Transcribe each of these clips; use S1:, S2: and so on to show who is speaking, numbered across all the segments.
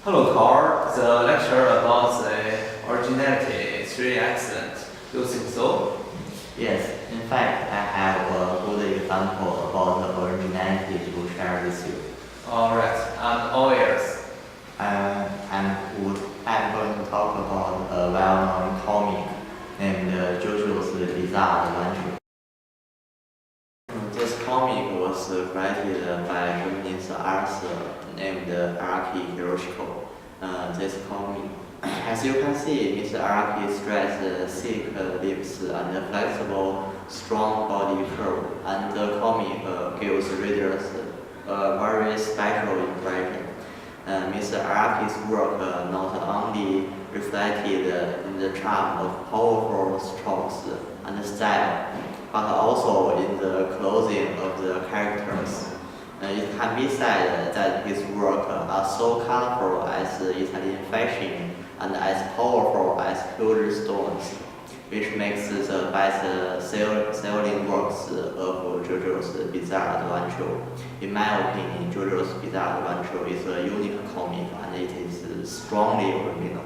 S1: Hello, Carl. The lecture about the originality is really excellent. Do you think so?
S2: Yes, in fact, I have a good example about the originality to share with you.
S1: Alright, I'm all ears.
S2: I'm going to talk about a well-known comic named JoJo's Bizarre Adventure. This comic was created by Japanese author named Araki Hiroshiko. This comic, as you can see, Mr. Araki stretches thick lips and flexible, strong body curve, and the comic gives readers a very special impression. Mr. Araki's work not only reflected in the charm of powerful strokes and style, but also in the clothing of the characters. It can be said that his work are so colorful as Italian fashion and as powerful as huge stones, which makes the best-selling works of JoJo's Bizarre Adventure. In my opinion, JoJo's Bizarre Adventure is a unique comic and it is strongly original.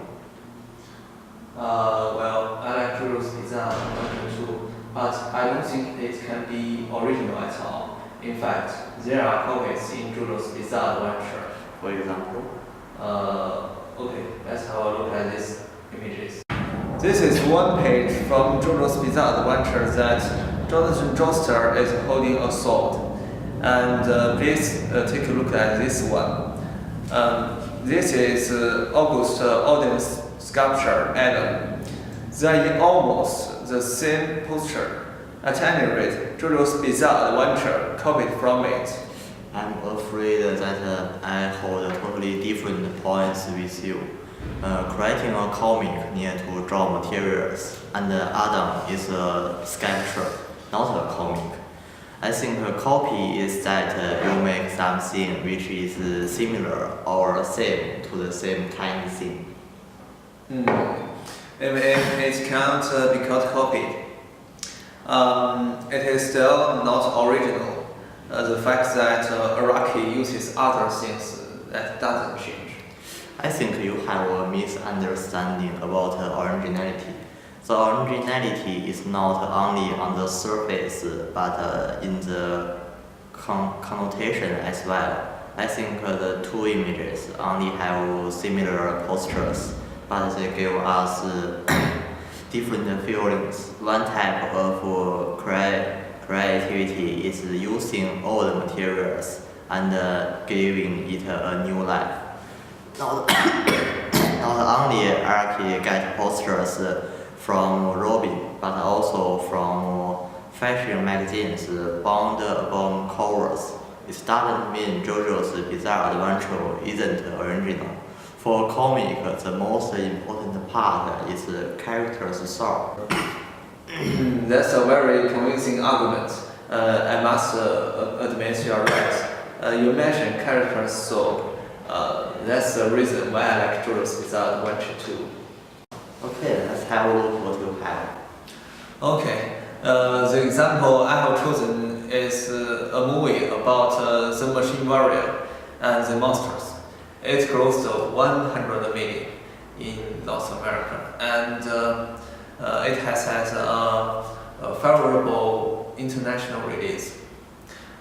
S1: Well, I like JoJo's Bizarre Adventure too, but I don't think it can be original at all. In fact, there are copies in JoJo's Bizarre Adventure.
S2: For example?
S1: Okay, let's have a look at these images. This is one page from JoJo's Bizarre Adventure that Jonathan Joestar is holding a sword. And please take a look at this one. This is August Odin's sculpture, Adam. They are in almost the same posture. At any rate, JoJo's Bizarre Adventure copied from it.
S2: I'm afraid that I hold totally different points with you. Creating a comic need to draw materials, and Adam is a sculpture, not a comic. I think a copy is that you make something which is similar or same to the same kind of thing.
S1: Even if it can't be called copied, it is still not original. The fact that Araki uses other things, that doesn't change.
S2: I think you have a misunderstanding about originality. The originality is not only on the surface, but in the connotation as well. I think the two images only have similar postures, but they give us different feelings. One type of creativity is using old materials and giving it a new life. Not only Araki get posters from Robin, but also from fashion magazines bound upon covers. It doesn't mean JoJo's Bizarre Adventure isn't original. For a comic, the most important part is the character's soul.
S1: That's a very convincing argument. I must admit you are right. You mentioned character's soul. That's the reason why I like JoJo's Bizarre Adventure too.
S2: Okay, let's have a look what you have.
S1: Okay, the example I have chosen is a movie about the machine warrior and the monsters. It grossed 100 million in North America, and it has had a favorable international release.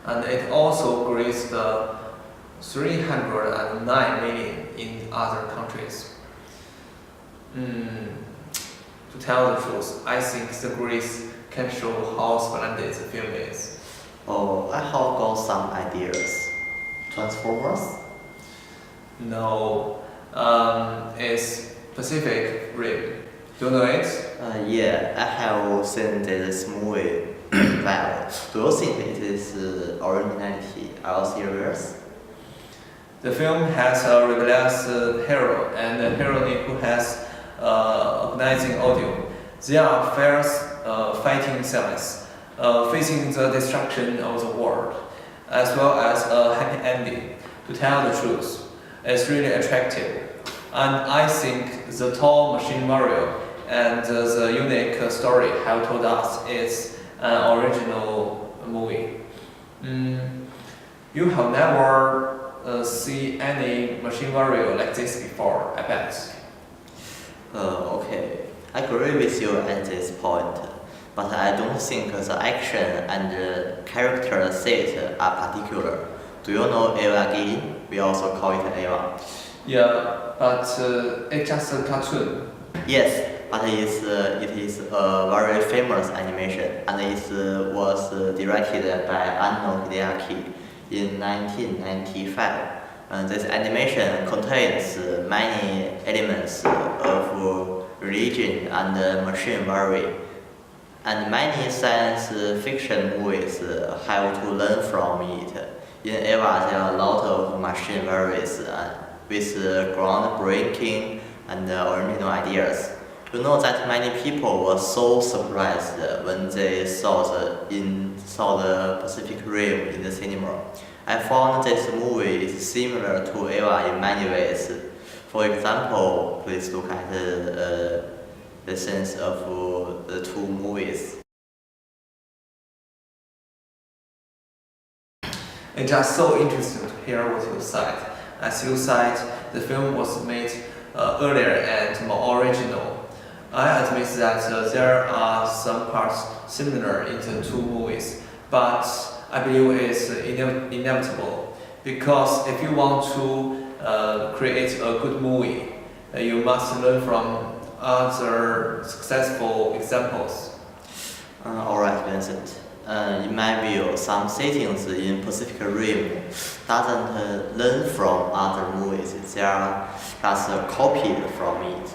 S1: And it also grossed 309 million in other countries. To tell the truth, I think the grace can show how splendid the film is.
S2: Oh, I have got some ideas. Transformers?
S1: No, it's Pacific Rim. Do you know it?
S2: Yeah, I have seen this movie. Well, do you think it is originality? Are you serious?
S1: The film has a rebellious hero and a heroine who has organizing audio. They are fierce fighting Samus, facing the destruction of the world, as well as a happy ending. To tell the truth, it's really attractive. And I think the tall machine Mario and the unique story have told us it's an original movie. You have never see any machine video like this before, I bet.
S2: Okay, I agree with you at this point, but I don't think the action and the character set are particular. Do you know Eva Gay? We also call it Eva.
S1: Yeah, but it's just a cartoon.
S2: Yes, but it is a very famous animation, and it was directed by Anno Hideaki in 1995. This animation contains many elements of religion and machine learning, and many science fiction movies have to learn from it. In Eva, there are a lot of machine learning with groundbreaking and original ideas. You know that many people were so surprised when they saw the Pacific Rim in the cinema. I found this movie is similar to Eva in many ways. For example, please look at the sense of the two movies.
S1: It's just so interesting to hear what you said. As you said, the film was made earlier and more original. I admit that there are some parts similar in the two movies, but I believe it's inevitable, because if you want to create a good movie, you must learn from other successful examples.
S2: Alright, Vincent. In my view, some settings in Pacific Rim doesn't learn from other movies. They are just copied from it.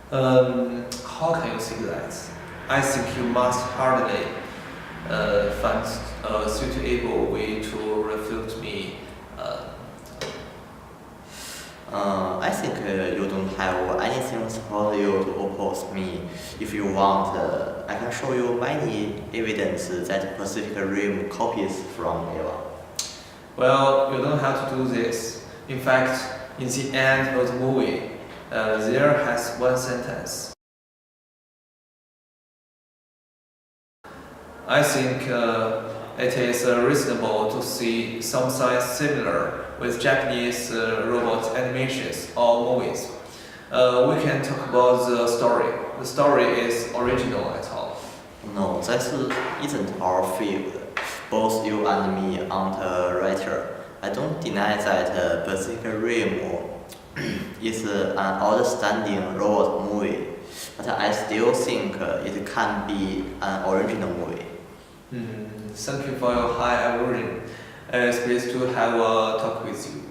S1: How can you say that? I think you must hardly find a suitable way to refute me.
S2: I think you don't have anything for you to oppose me. If you want, I can show you many evidence that Pacific Rim copies from Eva.
S1: Well, you don't have to do this. In fact, in the end of the movie, there has one sentence. I think it is reasonable to see some signs similar with Japanese robot animations or movies. We can talk about the story. The story is original at all.
S2: No, that isn't our field. Both you and me aren't a writer. I don't deny that Pacific Rim is an outstanding robot movie, but I still think it can be an original movie.
S1: Thank you for your high aversion. It's pleased to have a talk with you.